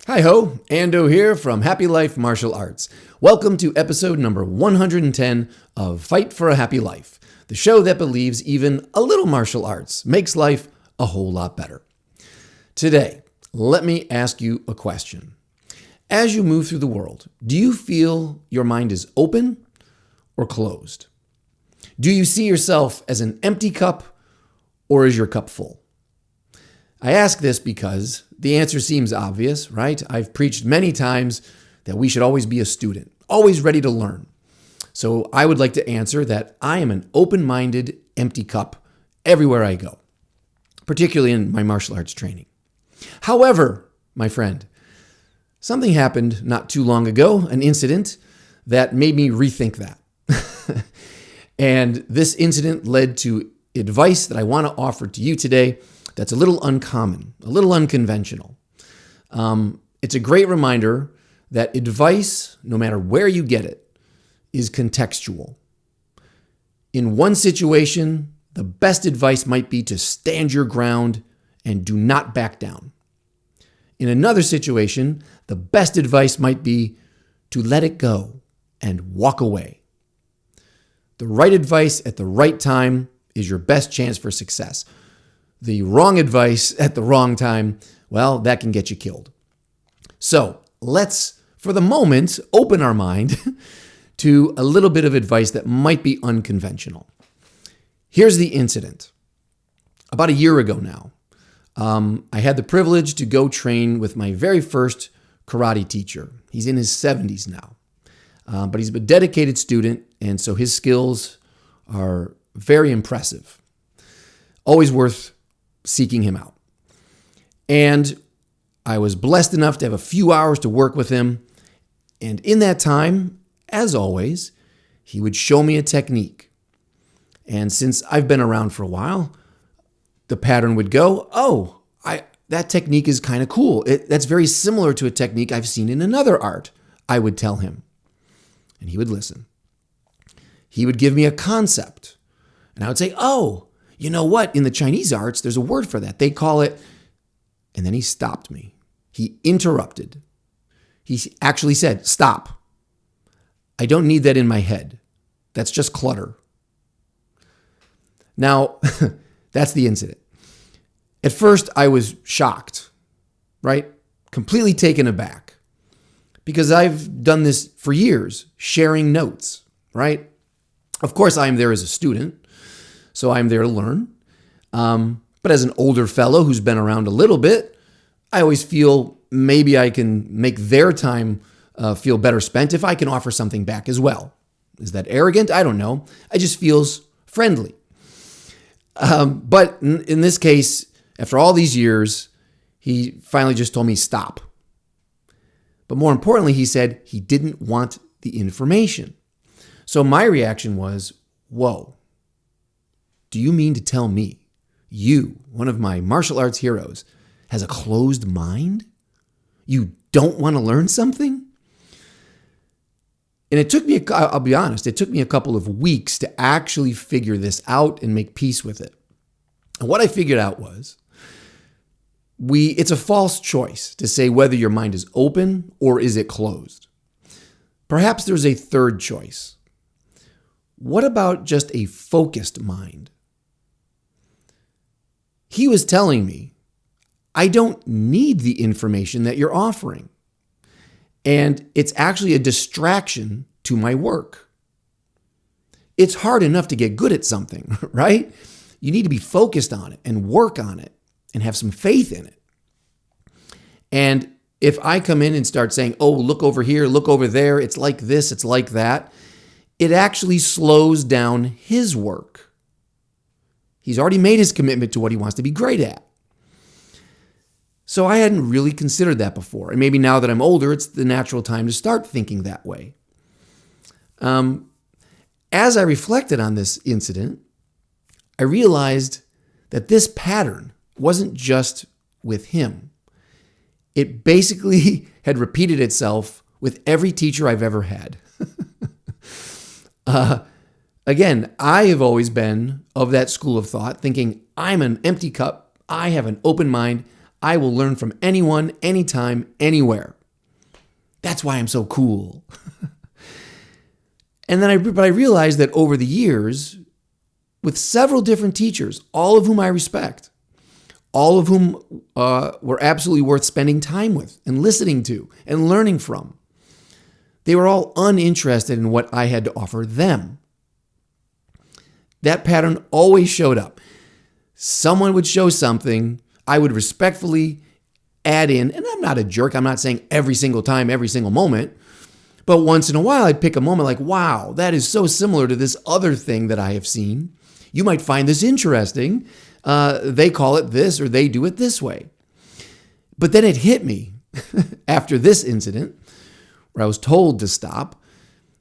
Hi ho, Ando here from Happy Life Martial Arts. Welcome to episode number 110 of Fight for a Happy Life, the show that believes even a little martial arts makes life a whole lot better. Today, let me ask you a question. As you move through the world, do you feel your mind is open or closed? Do you see yourself as an empty cup or is your cup full? I ask this because the answer seems obvious, right? I've preached many times that we should always be a student, always ready to learn. So I would like to answer that I am an open-minded, empty cup everywhere I go, particularly in my martial arts training. However, my friend, something happened not too long ago, an incident that made me rethink that. And this incident led to advice that I want to offer to you today that's a little uncommon, a little unconventional. It's a great reminder that advice, no matter where you get it, is contextual. In one situation, the best advice might be to stand your ground and do not back down. In another situation, the best advice might be to let it go and walk away. The right advice at the right time is your best chance for success. The wrong advice at the wrong time, well, that can get you killed. So let's, for the moment, open our mind to a little bit of advice that might be unconventional. Here's the incident. About a year ago now, I had the privilege to go train with my very first karate teacher. He's in his 70s now, but he's a dedicated student, and so his skills are very impressive. Always worth seeking him out. And I was blessed enough to have a few hours to work with him. And in that time, as always, he would show me a technique. And since I've been around for a while, the pattern would go, that technique is kind of cool. That's very similar to a technique I've seen in another art, I would tell him. And he would listen. He would give me a concept. And I would say, you know what? In the Chinese arts, there's a word for that. They call it, and then he stopped me. He interrupted. He actually said, stop. I don't need that in my head. That's just clutter. Now, that's the incident. At first, I was shocked, right? Completely taken aback. Because I've done this for years, sharing notes, right? Of course, I'm there as a student. So I'm there to learn. But as an older fellow who's been around a little bit, I always feel maybe I can make their time feel better spent if I can offer something back as well. Is that arrogant? I don't know. It just feels friendly. But in this case, after all these years, he finally just told me stop. But more importantly, he said he didn't want the information. So my reaction was, whoa. Do you mean to tell me you, one of my martial arts heroes, has a closed mind? You don't want to learn something? And it took me, I'll be honest, it took me a couple of weeks to actually figure this out and make peace with it. And what I figured out was, it's a false choice to say whether your mind is open or is it closed. Perhaps there's a third choice. What about just a focused mind? He was telling me, I don't need the information that you're offering. And it's actually a distraction to my work. It's hard enough to get good at something, right? You need to be focused on it and work on it and have some faith in it. And if I come in and start saying, look over here, look over there, it's like this, it's like that, it actually slows down his work. He's already made his commitment to what he wants to be great at. So I hadn't really considered that before. And maybe now that I'm older, it's the natural time to start thinking that way. As I reflected on this incident, I realized that this pattern wasn't just with him. It basically had repeated itself with every teacher I've ever had. Again, I have always been of that school of thought, thinking I'm an empty cup, I have an open mind, I will learn from anyone, anytime, anywhere. That's why I'm so cool. And then I realized that over the years, with several different teachers, all of whom I respect, all of whom were absolutely worth spending time with and listening to and learning from, they were all uninterested in what I had to offer them. That pattern always showed up. Someone would show something, I would respectfully add in, and I'm not a jerk, I'm not saying every single time, every single moment, but once in a while I'd pick a moment like, wow, that is so similar to this other thing that I have seen. You might find this interesting. They call it this or they do it this way. But then it hit me after this incident where I was told to stop,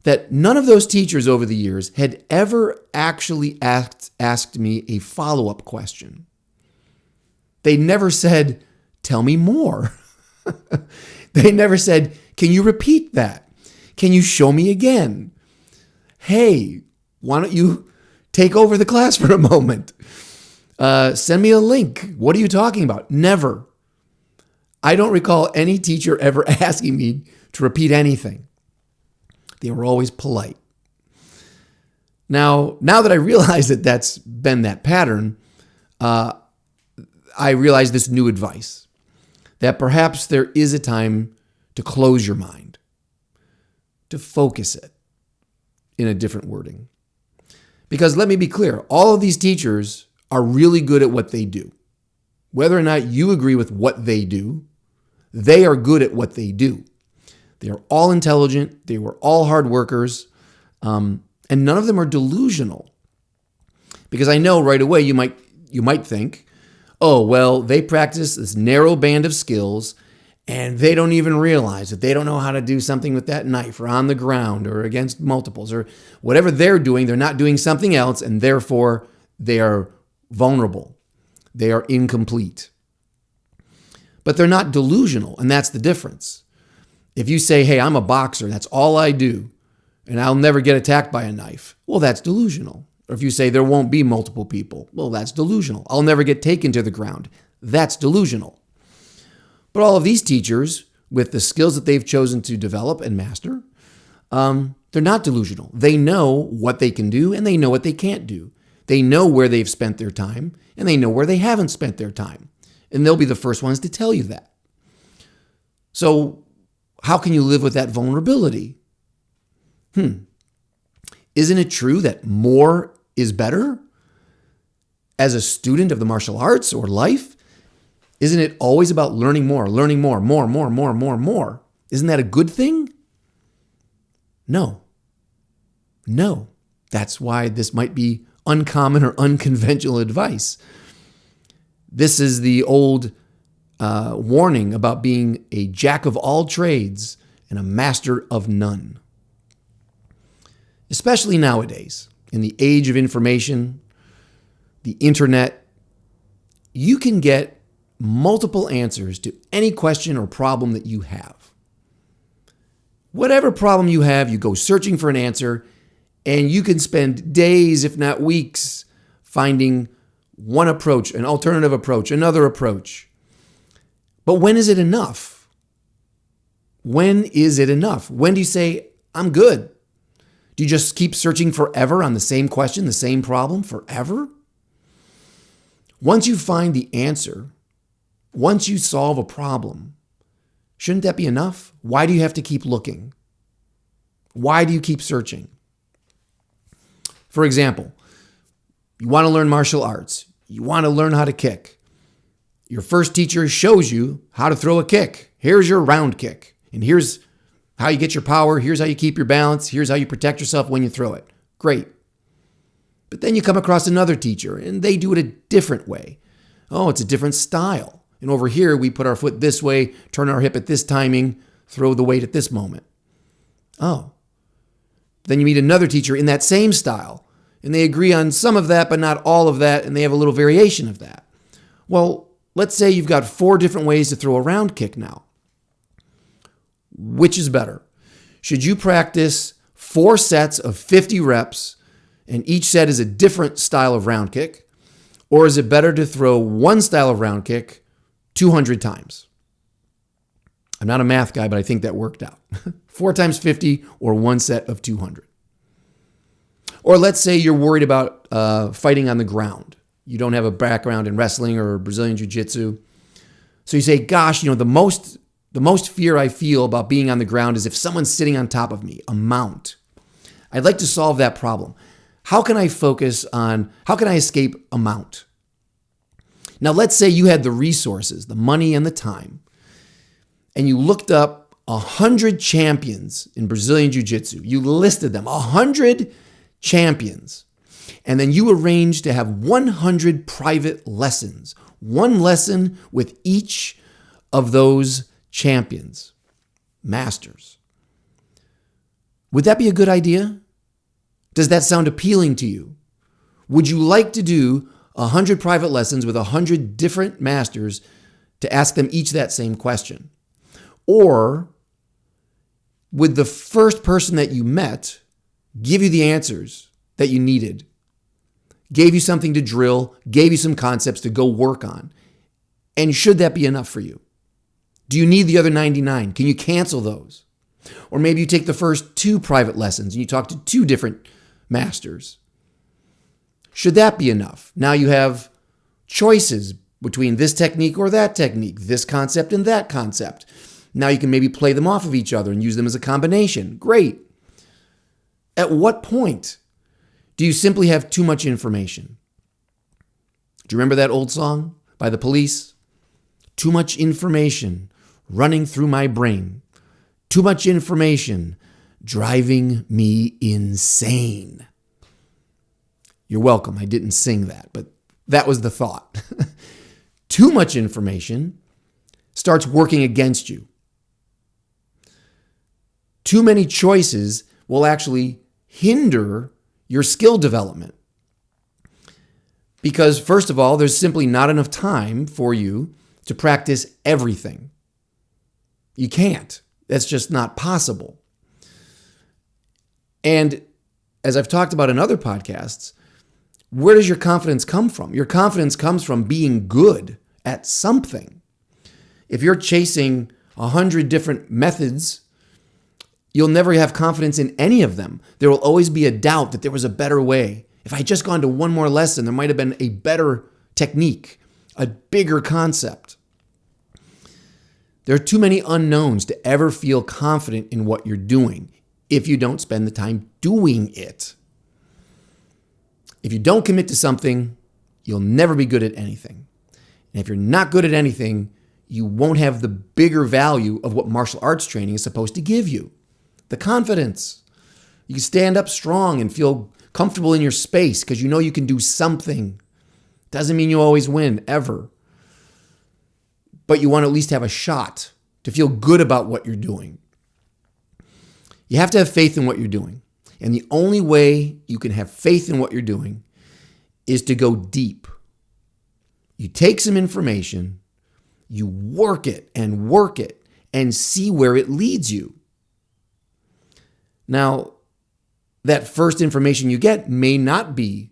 that none of those teachers over the years had ever actually asked me a follow-up question. They never said, tell me more. They never said, can you repeat that? Can you show me again? Hey, why don't you take over the class for a moment? Send me a link. What are you talking about? Never. I don't recall any teacher ever asking me to repeat anything. They were always polite. Now that I realize that that's been that pattern, I realize this new advice, that perhaps there is a time to close your mind, to focus it in a different wording. Because let me be clear, all of these teachers are really good at what they do. Whether or not you agree with what they do, they are good at what they do. They are all intelligent. They were all hard workers. And none of them are delusional. Because I know right away you might think, oh, well, they practice this narrow band of skills and they don't even realize that they don't know how to do something with that knife or on the ground or against multiples or whatever they're doing. They're not doing something else, and therefore they are vulnerable. They are incomplete. But they're not delusional, and that's the difference. If you say, hey, I'm a boxer, that's all I do, and I'll never get attacked by a knife, well, that's delusional. Or if you say there won't be multiple people, well, that's delusional. I'll never get taken to the ground. That's delusional. But all of these teachers, with the skills that they've chosen to develop and master, they're not delusional. They know what they can do and they know what they can't do. They know where they've spent their time and they know where they haven't spent their time. And they'll be the first ones to tell you that. So how can you live with that vulnerability? Isn't it true that more is better? As a student of the martial arts or life, isn't it always about learning more, more? Isn't that a good thing? No. That's why this might be uncommon or unconventional advice. This is the old warning about being a jack of all trades and a master of none. Especially nowadays, in the age of information, the internet, you can get multiple answers to any question or problem that you have. Whatever problem you have, you go searching for an answer, and you can spend days, if not weeks, finding one approach, an alternative approach, another approach. But when is it enough? When is it enough? When do you say, I'm good? Do you just keep searching forever on the same question, the same problem forever? Once you find the answer, once you solve a problem, shouldn't that be enough? Why do you have to keep looking? Why do you keep searching? For example, you want to learn martial arts. You want to learn how to kick. Your first teacher shows you how to throw a kick. Here's your round kick. And here's how you get your power. Here's how you keep your balance. Here's how you protect yourself when you throw it. Great. But then you come across another teacher and they do it a different way. Oh, it's a different style. And over here, we put our foot this way, turn our hip at this timing, throw the weight at this moment. Oh. Then you meet another teacher in that same style, and they agree on some of that, but not all of that, and they have a little variation of that. Well, let's say you've got 4 different ways to throw a round kick now. Which is better? Should you practice 4 sets of 50 reps, and each set is a different style of round kick? Or is it better to throw one style of round kick 200 times. I'm not a math guy, but I think that worked out. 4 times 50 or one set of 200. Or let's say you're worried about fighting on the ground. You don't have a background in wrestling or Brazilian Jiu-Jitsu. So you say, gosh, the most fear I feel about being on the ground is if someone's sitting on top of me, a mount. I'd like to solve that problem. How can I escape a mount? Now, let's say you had the resources, the money and the time, and you looked up 100 champions in Brazilian Jiu-Jitsu. You listed them, 100 champions. And then you arranged to have 100 private lessons, one lesson with each of those champions, masters. Would that be a good idea? Does that sound appealing to you? Would you like to do 100 private lessons with 100 different masters to ask them each that same question? Or would the first person that you met give you the answers that you needed, gave you something to drill, gave you some concepts to go work on? And should that be enough for you? Do you need the other 99? Can you cancel those? Or maybe you take the first 2 private lessons and you talk to 2 different masters. Should that be enough? Now you have choices between this technique or that technique, this concept and that concept. Now you can maybe play them off of each other and use them as a combination. Great. At what point do you simply have too much information? Do you remember that old song by the Police? Too much information running through my brain. Too much information driving me insane. You're welcome. I didn't sing that, but that was the thought. Too much information starts working against you. Too many choices will actually hinder your skill development. Because first of all, there's simply not enough time for you to practice everything. You can't. That's just not possible. And as I've talked about in other podcasts, where does your confidence come from? Your confidence comes from being good at something. If you're chasing 100 different methods, you'll never have confidence in any of them. There will always be a doubt that there was a better way. If I had just gone to one more lesson, there might have been a better technique, a bigger concept. There are too many unknowns to ever feel confident in what you're doing if you don't spend the time doing it. If you don't commit to something, you'll never be good at anything. And if you're not good at anything, you won't have the bigger value of what martial arts training is supposed to give you. The confidence. You can stand up strong and feel comfortable in your space because you know you can do something. Doesn't mean you always win, ever. But you want to at least have a shot to feel good about what you're doing. You have to have faith in what you're doing. And the only way you can have faith in what you're doing is to go deep. You take some information, you work it and see where it leads you. Now, that first information you get may not be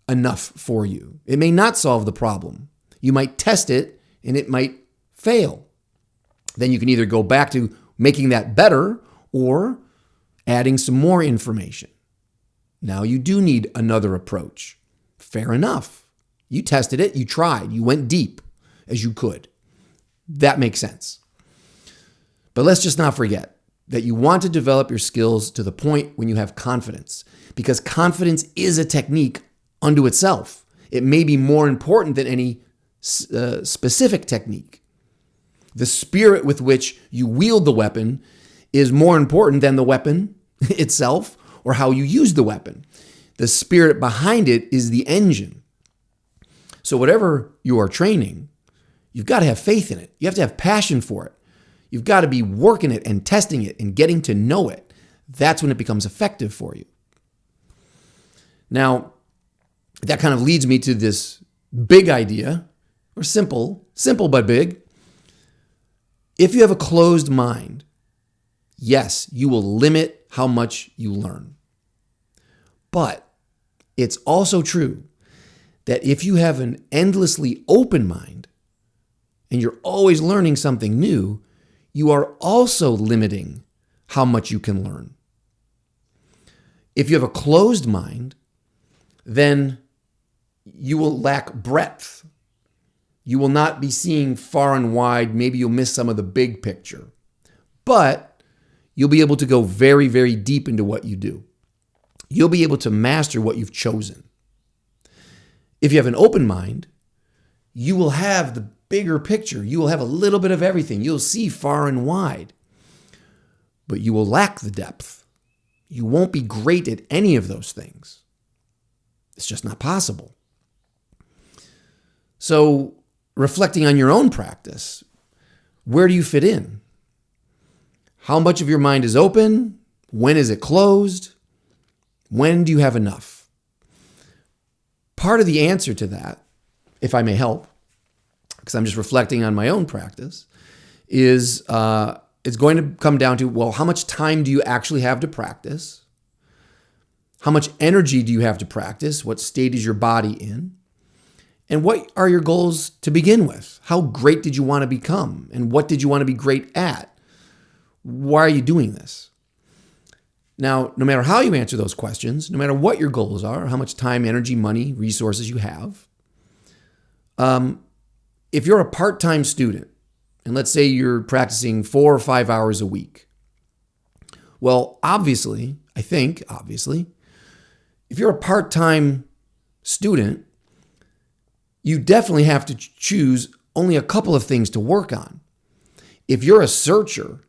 enough for you. It may not solve the problem. You might test it and it might fail. Then you can either go back to making that better or adding some more information. Now you do need another approach. Fair enough. You tested it, you tried, you went deep as you could. That makes sense. But let's just not forget that you want to develop your skills to the point when you have confidence, because confidence is a technique unto itself. It may be more important than any specific technique. The spirit with which you wield the weapon is more important than the weapon itself or how you use the weapon. The spirit behind it is the engine. So whatever you are training, you've got to have faith in it. You have to have passion for it. You've got to be working it and testing it and getting to know it. That's when it becomes effective for you. Now, that kind of leads me to this big idea, or simple but big. If you have a closed mind, yes, you will limit how much you learn. But it's also true that if you have an endlessly open mind and you're always learning something new, you are also limiting how much you can learn. If you have a closed mind, then you will lack breadth. You will not be seeing far and wide. Maybe you'll miss some of the big picture. But you'll be able to go very, very deep into what you do. You'll be able to master what you've chosen. If you have an open mind, you will have the bigger picture. You will have a little bit of everything. You'll see far and wide. But you will lack the depth. You won't be great at any of those things. It's just not possible. So, reflecting on your own practice, where do you fit in? How much of your mind is open? When is it closed? When do you have enough? Part of the answer to that, if I may help, because I'm just reflecting on my own practice, is it's going to come down to, well, how much time do you actually have to practice? How much energy do you have to practice? What state is your body in? And what are your goals to begin with? How great did you want to become? And what did you want to be great at? Why are you doing this? Now, no matter how you answer those questions, no matter what your goals are, how much time, energy, money, resources you have, if you're a part-time student, and let's say you're practicing 4 or 5 hours a week, well, obviously, if you're a part-time student, you definitely have to choose only a couple of things to work on. If you're a searcher,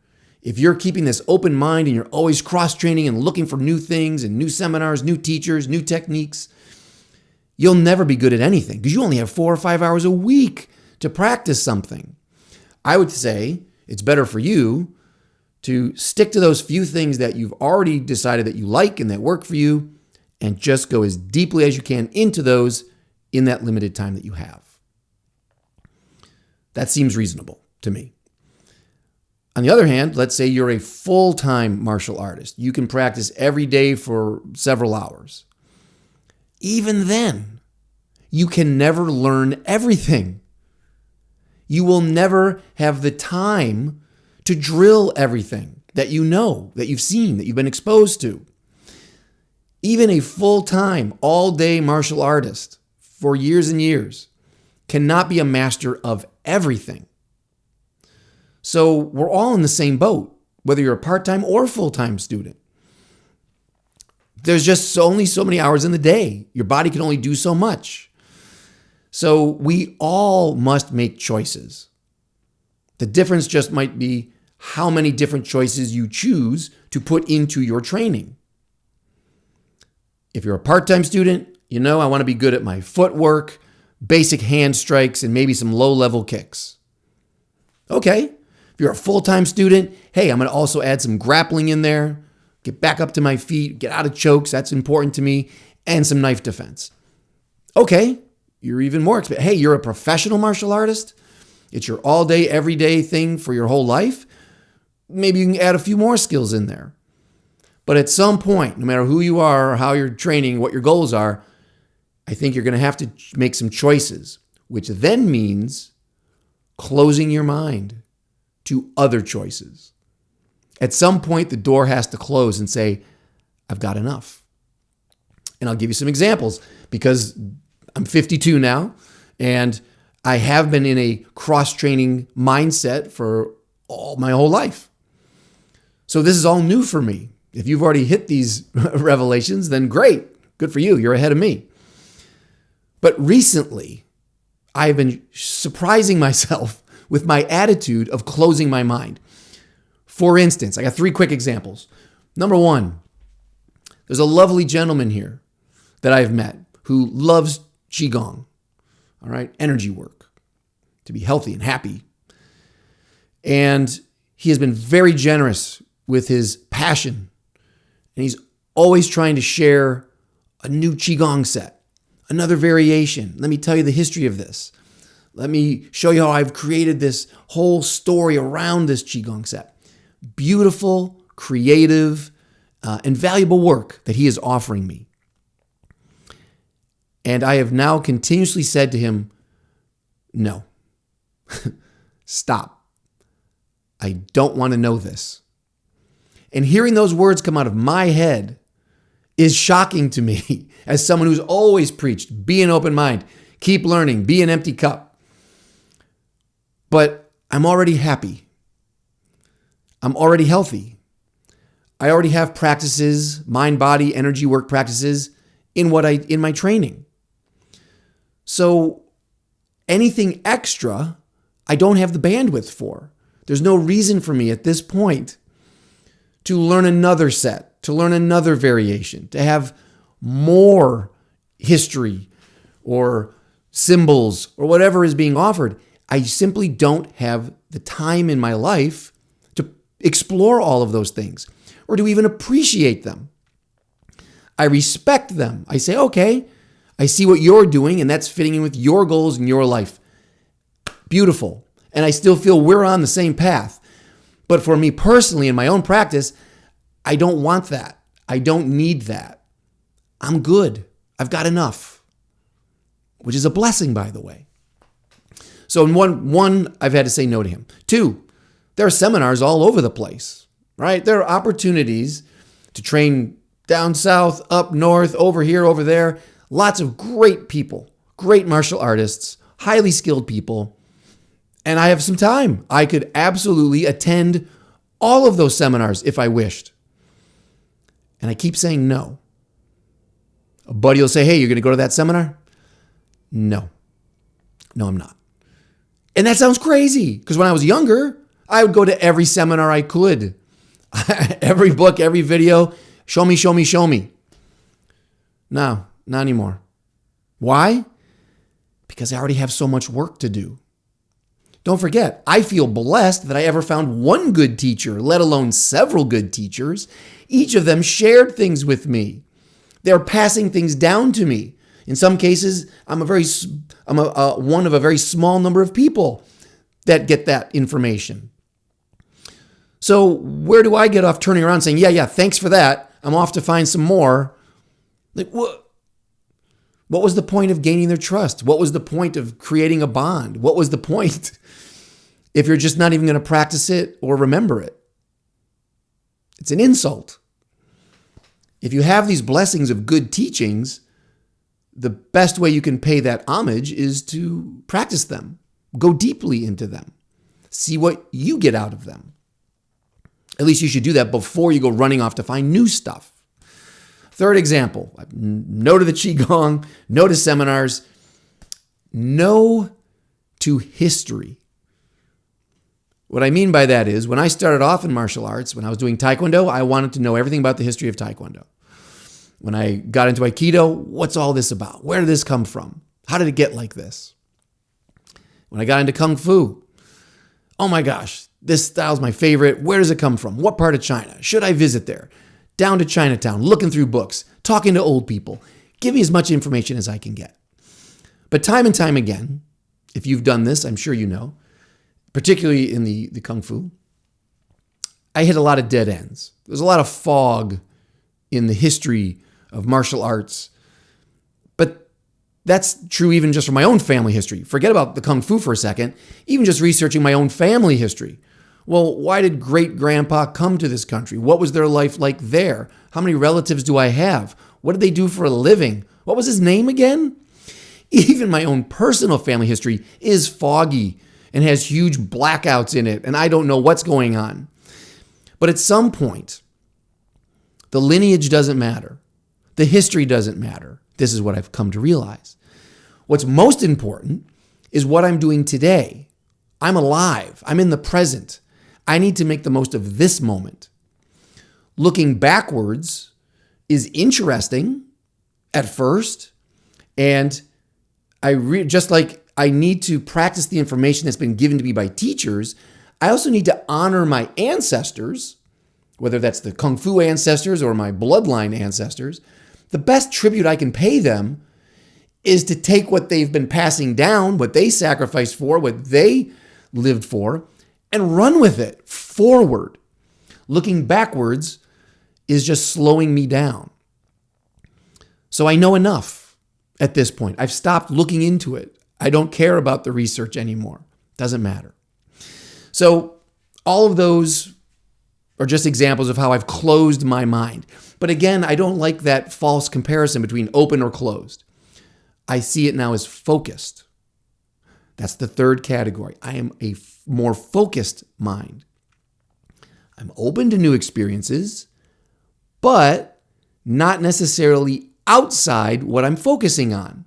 if you're keeping this open mind and you're always cross-training and looking for new things and new seminars, new teachers, new techniques, you'll never be good at anything because you only have 4 or 5 hours a week to practice something. I would say it's better for you to stick to those few things that you've already decided that you like and that work for you and just go as deeply as you can into those in that limited time that you have. That seems reasonable to me. On the other hand, let's say you're a full-time martial artist. You can practice every day for several hours. Even then, you can never learn everything. You will never have the time to drill everything that you know, that you've seen, that you've been exposed to. Even a full-time, all-day martial artist for years and years cannot be a master of everything. So we're all in the same boat, whether you're a part-time or full-time student. There's just only so many hours in the day. Your body can only do so much. So we all must make choices. The difference just might be how many different choices you choose to put into your training. If you're a part-time student, I want to be good at my footwork, basic hand strikes, and maybe some low-level kicks. Okay. If you're a full-time student, hey, I'm going to also add some grappling in there, get back up to my feet, get out of chokes, that's important to me, and some knife defense. Okay, you're even more expensive. Hey, you're a professional martial artist. It's your all-day, everyday thing for your whole life. Maybe you can add a few more skills in there. But at some point, no matter who you are or how you're training, what your goals are, I think you're going to have to make some choices, which then means closing your mind to other choices. At some point, the door has to close and say, I've got enough. And I'll give you some examples because I'm 52 now and I have been in a cross-training mindset for my whole life. So this is all new for me. If you've already hit these revelations, then great. Good for you. You're ahead of me. But recently, I've been surprising myself with my attitude of closing my mind. For instance, I got 3 quick examples. Number 1, there's a lovely gentleman here that I've met who loves Qigong, all right, energy work, to be healthy and happy. And he has been very generous with his passion. And he's always trying to share a new Qigong set, another variation. Let me tell you the history of this. Let me show you how I've created this whole story around this Qigong set. Beautiful, creative, and valuable work that he is offering me. And I have now continuously said to him, no, Stop. I don't want to know this. And hearing those words come out of my head is shocking to me as someone who's always preached, be an open mind, keep learning, be an empty cup. But I'm already happy. I'm already healthy. I already have practices, mind, body, energy work practices in my training. So anything extra, I don't have the bandwidth for. There's no reason for me at this point to learn another set, to learn another variation, to have more history or symbols or whatever is being offered. I simply don't have the time in my life to explore all of those things or to even appreciate them. I respect them. I say, okay, I see what you're doing and that's fitting in with your goals in your life. Beautiful. And I still feel we're on the same path. But for me personally, in my own practice, I don't want that. I don't need that. I'm good. I've got enough, which is a blessing, by the way. So in one, I've had to say no to him. Two, there are seminars all over the place, right? There are opportunities to train down south, up north, over here, over there. Lots of great people, great martial artists, highly skilled people. And I have some time. I could absolutely attend all of those seminars if I wished. And I keep saying no. A buddy will say, hey, you're going to go to that seminar? No. No, I'm not. And that sounds crazy because when I was younger, I would go to every seminar I could. Every book, every video, show me, show me, show me. No, not anymore. Why? Because I already have so much work to do. Don't forget, I feel blessed that I ever found one good teacher, let alone several good teachers. Each of them shared things with me. They're passing things down to me. In some cases, I'm one of a very small number of people that get that information. So where do I get off turning around saying, yeah, thanks for that. I'm off to find some more. Like, what was the point of gaining their trust? What was the point of creating a bond? What was the point if you're just not even going to practice it or remember it? It's an insult. If you have these blessings of good teachings, the best way you can pay that homage is to practice them. Go deeply into them. See what you get out of them. At least you should do that before you go running off to find new stuff. Third example, no to the Qigong, no to seminars, no to history. What I mean by that is when I started off in martial arts, when I was doing Taekwondo, I wanted to know everything about the history of Taekwondo. When I got into Aikido, what's all this about? Where did this come from? How did it get like this? When I got into Kung Fu, oh my gosh, this style's my favorite. Where does it come from? What part of China? Should I visit there? Down to Chinatown, looking through books, talking to old people. Give me as much information as I can get. But time and time again, if you've done this, I'm sure you know, particularly in the Kung Fu, I hit a lot of dead ends. There's a lot of fog in the history of martial arts. But that's true even just for my own family history. Forget about the Kung Fu for a second. Even just researching my own family history. Well, why did great-grandpa come to this country? What was their life like there? How many relatives do I have? What did they do for a living? What was his name again? Even my own personal family history is foggy and has huge blackouts in it, and I don't know what's going on. But at some point, the lineage doesn't matter. The history doesn't matter. This is what I've come to realize. What's most important is what I'm doing today. I'm alive. I'm in the present. I need to make the most of this moment. Looking backwards is interesting at first, and just like I need to practice the information that's been given to me by teachers, I also need to honor my ancestors, whether that's the Kung Fu ancestors or my bloodline ancestors. The best tribute I can pay them is to take what they've been passing down, what they sacrificed for, what they lived for, and run with it forward. Looking backwards is just slowing me down. So I know enough at this point. I've stopped looking into it. I don't care about the research anymore. Doesn't matter. So all of those are just examples of how I've closed my mind. But again, I don't like that false comparison between open or closed. I see it now as focused. That's the third category. I am a more focused mind. I'm open to new experiences, but not necessarily outside what I'm focusing on.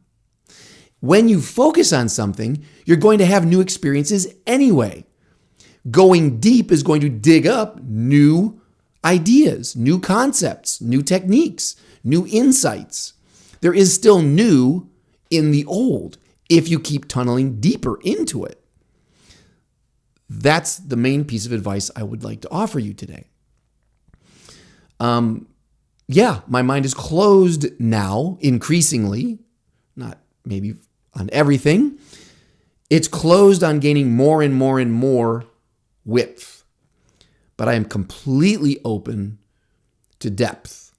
When you focus on something, you're going to have new experiences anyway. Going deep is going to dig up new ideas, new concepts, new techniques, new insights. There is still new in the old if you keep tunneling deeper into it. That's the main piece of advice I would like to offer you today. My mind is closed now, increasingly, not maybe on everything. It's closed on gaining more and more and more width. But I am completely open to depth.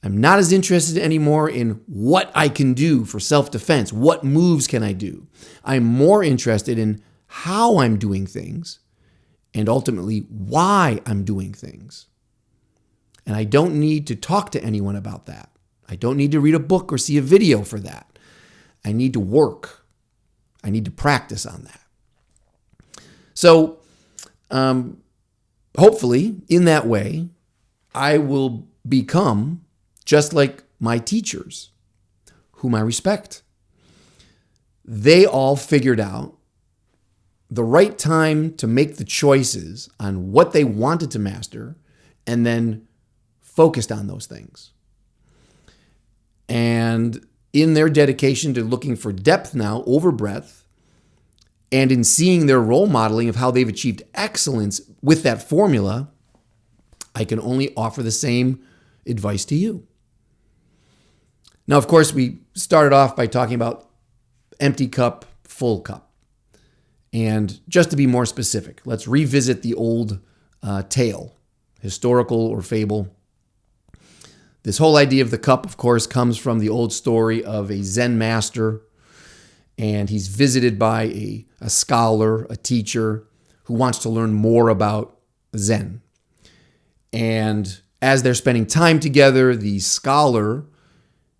I'm not as interested anymore in what I can do for self-defense. What moves can I do? I'm more interested in how I'm doing things and ultimately why I'm doing things. And I don't need to talk to anyone about that. I don't need to read a book or see a video for that. I need to work. I need to practice on that. So, hopefully, in that way, I will become just like my teachers, whom I respect. They all figured out the right time to make the choices on what they wanted to master and then focused on those things. And in their dedication to looking for depth now over breadth, and in seeing their role modeling of how they've achieved excellence with that formula, I can only offer the same advice to you. Now, of course, we started off by talking about empty cup, full cup. And just to be more specific, let's revisit the old tale, historical or fable. This whole idea of the cup, of course, comes from the old story of a Zen master, and he's visited by a scholar, a teacher, who wants to learn more about Zen. And as they're spending time together, the scholar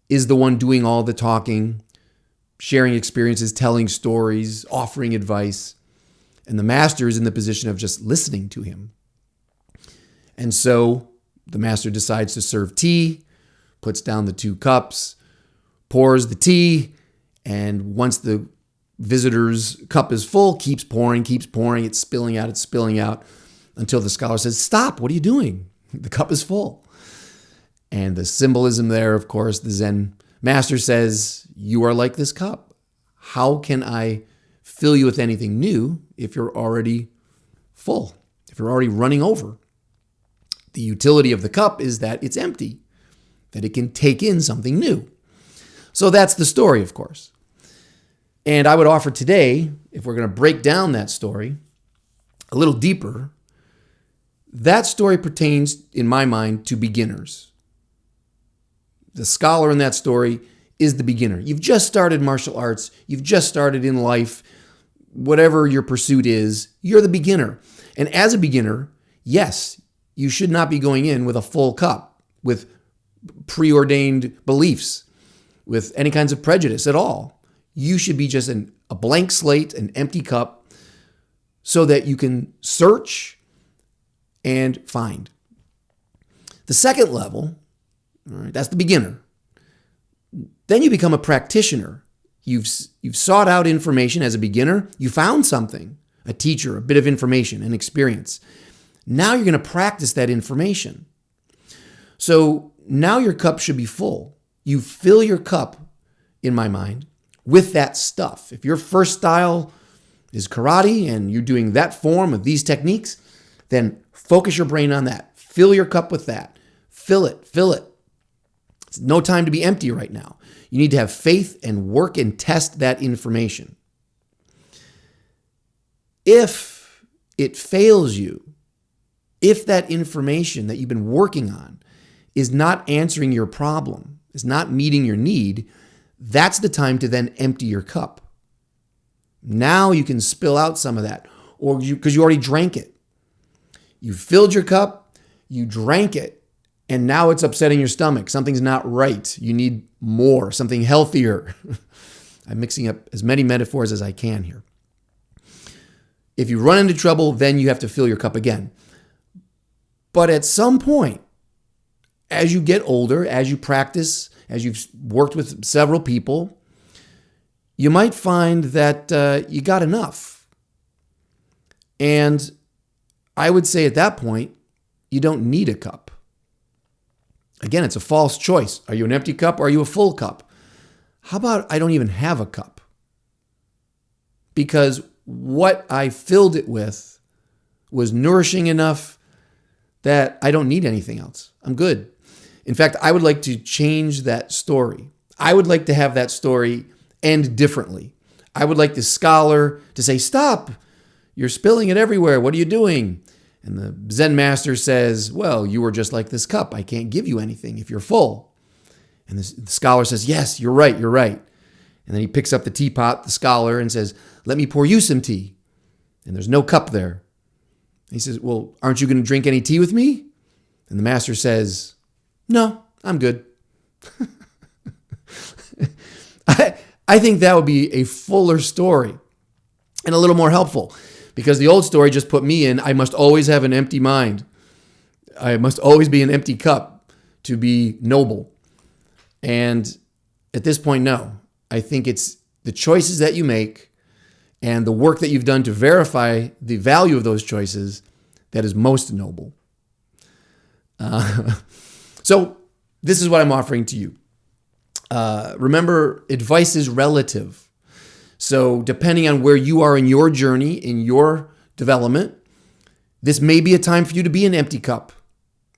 is the one doing all the talking, sharing experiences, telling stories, offering advice. And the master is in the position of just listening to him. And so the master decides to serve tea, puts down the 2 cups, pours the tea, and once the visitor's cup is full, keeps pouring, it's spilling out, until the scholar says, "Stop, what are you doing? The cup is full." And the symbolism there, of course, the Zen master says, "You are like this cup. How can I fill you with anything new if you're already full, if you're already running over?" The utility of the cup is that it's empty, that it can take in something new. So that's the story, of course. And I would offer today, if we're going to break down that story a little deeper, that story pertains, in my mind, to beginners. The scholar in that story is the beginner. You've just started martial arts. You've just started in life. Whatever your pursuit is, you're the beginner. And as a beginner, yes, you should not be going in with a full cup, with preordained beliefs, with any kinds of prejudice at all. You should be just a blank slate, an empty cup, so that you can search and find. The second level, all right, that's the beginner. Then you become a practitioner. You've sought out information as a beginner. You found something, a teacher, a bit of information, an experience. Now you're going to practice that information. So now your cup should be full. You fill your cup, in my mind, with that stuff. If your first style is karate and you're doing that form of these techniques, then focus your brain on that. Fill your cup with that. Fill it. It's no time to be empty right now. You need to have faith and work and test that information. If it fails you, if that information that you've been working on is not answering your problem, is not meeting your need, that's the time to then empty your cup. Now you can spill out some of that. or because you already drank it. You filled your cup, you drank it, and now it's upsetting your stomach. Something's not right. You need more, something healthier. I'm mixing up as many metaphors as I can here. If you run into trouble, then you have to fill your cup again. But at some point, as you get older, as you practice, as you've worked with several people, you might find that you got enough. And I would say at that point, you don't need a cup. Again, it's a false choice. Are you an empty cup or are you a full cup? How about I don't even have a cup? Because what I filled it with was nourishing enough that I don't need anything else. I'm good. In fact, I would like to change that story. I would like to have that story end differently. I would like the scholar to say, stop, you're spilling it everywhere. What are you doing? And the Zen master says, well, you were just like this cup. I can't give you anything if you're full. And the scholar says, yes, you're right. And then he picks up the teapot, the scholar, and says, let me pour you some tea. And there's no cup there. He says, well, aren't you going to drink any tea with me? And the master says, no, I'm good. I think that would be a fuller story and a little more helpful, because the old story just put me in, I must always have an empty mind. I must always be an empty cup to be noble. And at this point, no. I think it's the choices that you make and the work that you've done to verify the value of those choices that is most noble. So this is what I'm offering to you. Remember, advice is relative. So depending on where you are in your journey, in your development, this may be a time for you to be an empty cup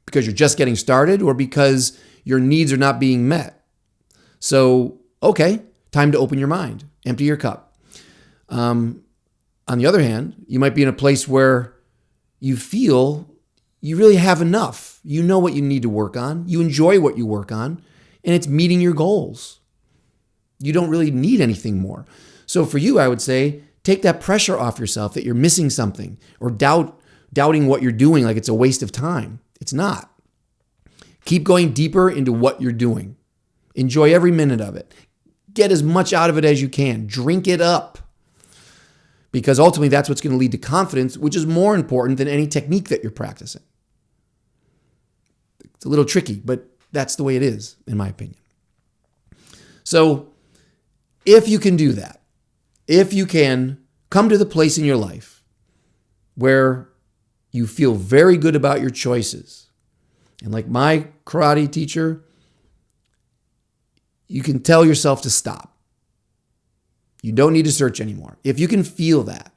because you're just getting started or because your needs are not being met. So, okay, time to open your mind, empty your cup. On the other hand, you might be in a place where you feel you really have enough. You know what you need to work on. You enjoy what you work on, and it's meeting your goals. You don't really need anything more. So for you, I would say, take that pressure off yourself that you're missing something or doubting what you're doing like it's a waste of time. It's not. Keep going deeper into what you're doing. Enjoy every minute of it. Get as much out of it as you can. Drink it up. Because ultimately, that's what's going to lead to confidence, which is more important than any technique that you're practicing. It's a little tricky, but that's the way it is, in my opinion. So if you can do that, if you can come to the place in your life where you feel very good about your choices, and like my karate teacher, you can tell yourself to stop. You don't need to search anymore. If you can feel that,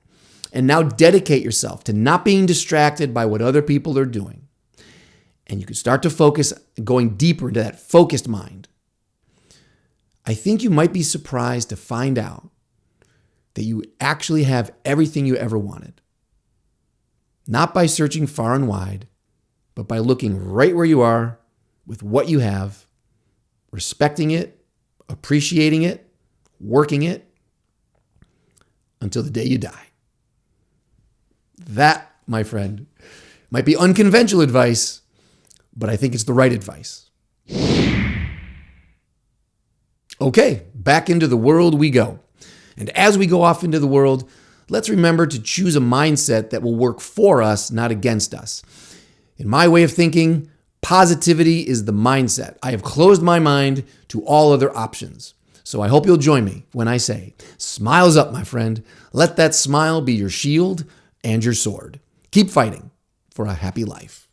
and now dedicate yourself to not being distracted by what other people are doing, and you can start to focus, going deeper into that focused mind, I think you might be surprised to find out that you actually have everything you ever wanted. Not by searching far and wide, but by looking right where you are with what you have, respecting it, appreciating it, working it, until the day you die. That, my friend, might be unconventional advice, but I think it's the right advice. Okay, back into the world we go. And as we go off into the world, let's remember to choose a mindset that will work for us, not against us. In my way of thinking, positivity is the mindset. I have closed my mind to all other options. So I hope you'll join me when I say, smiles up, my friend. Let that smile be your shield and your sword. Keep fighting for a happy life.